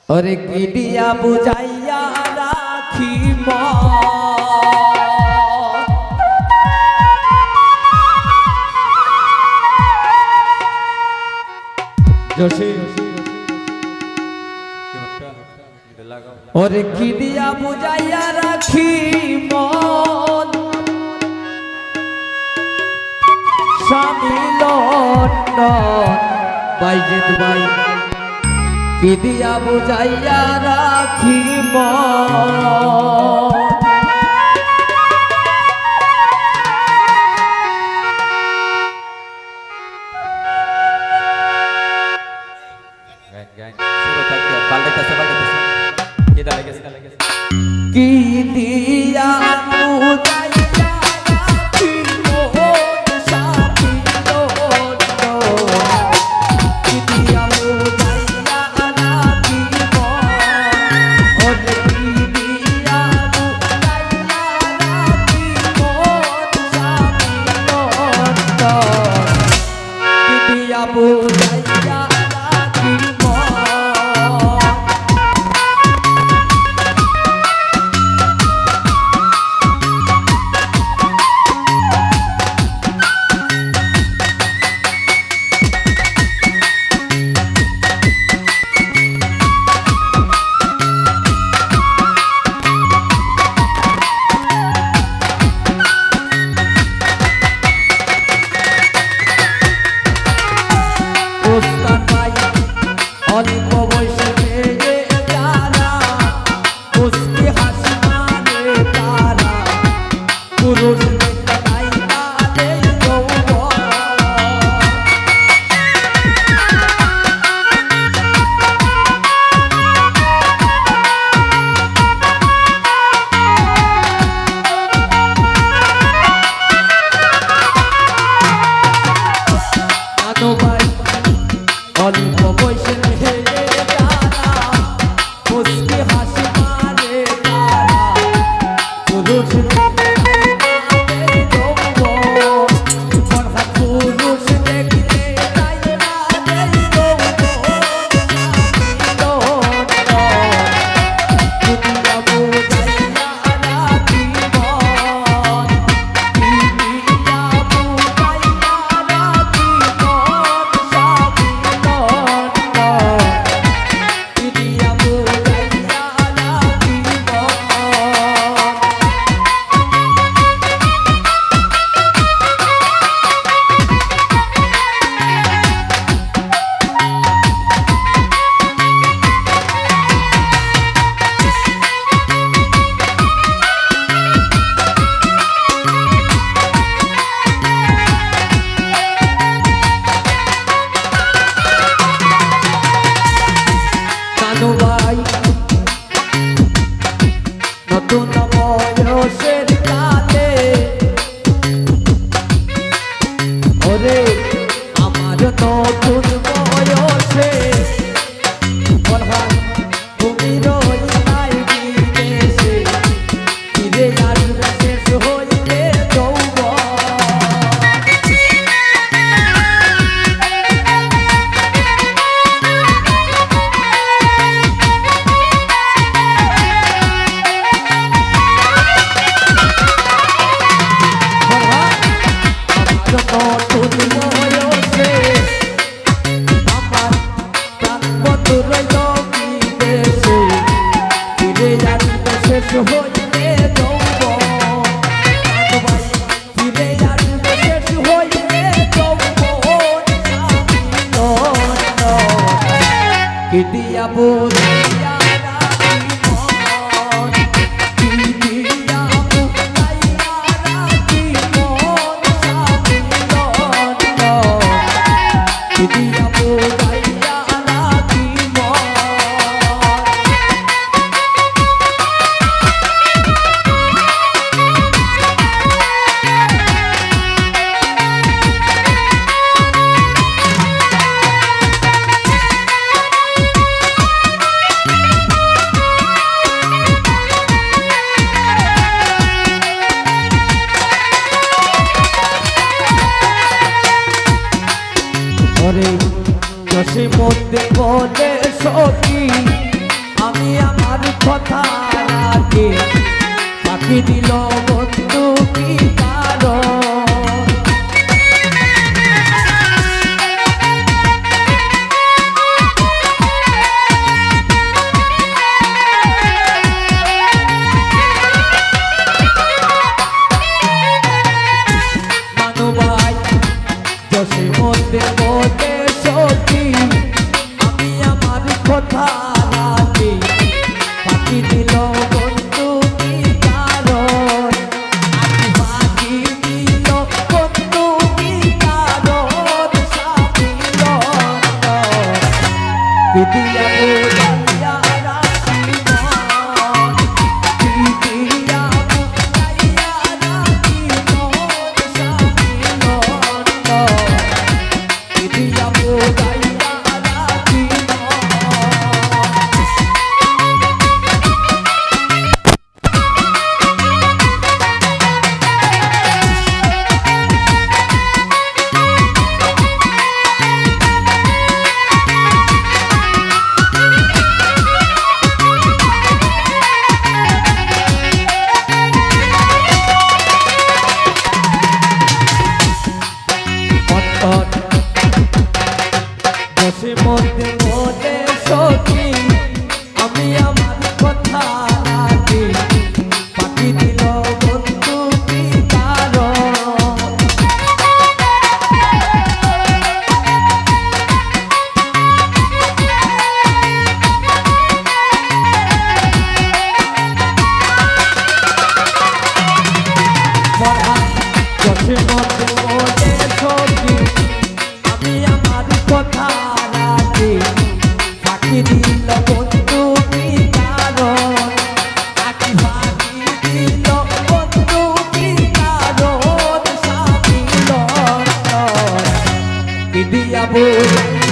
ওরে কি দিয়া বুঝাইয়া রাখিব জোশী ওরে কি দিয়া বুঝাইয়া রাখিব স্বামী লন্ডন বাইজে দুবাই কি দিয়া বুঝাইয়া রাখিব কি দিয়া আমি আমার কথা রাখি ফাঁকি দিল বন্ধু কি কারণ জোশের মধ্যে মধ্যে সখী আমি আমার কথা রাখি ফাঁকি দিল বন্ধু কি কারণ ফাঁকি দিল বন্ধু কি কারণ সাবিল বিদিয়া বুঝাইয়া রাখি মন বিদিয়া বুঝাইয়া রাখি মন সাবিল বিদিয়া বুঝাইয়া রাখি জোশের মধ্যে মধ্যে সখী আমি আমার কথা রাখি ফাঁকি দিল বন্ধু কি কারণ জোশের মধ্যে মধ্যে সখী আমি আমার কথা রাখি ফাঁকি দিল বন্ধু কি কারণ ফাঁকি দিল বন্ধু কি কারণ সাবিল বিদিয়া বুঝাইয়া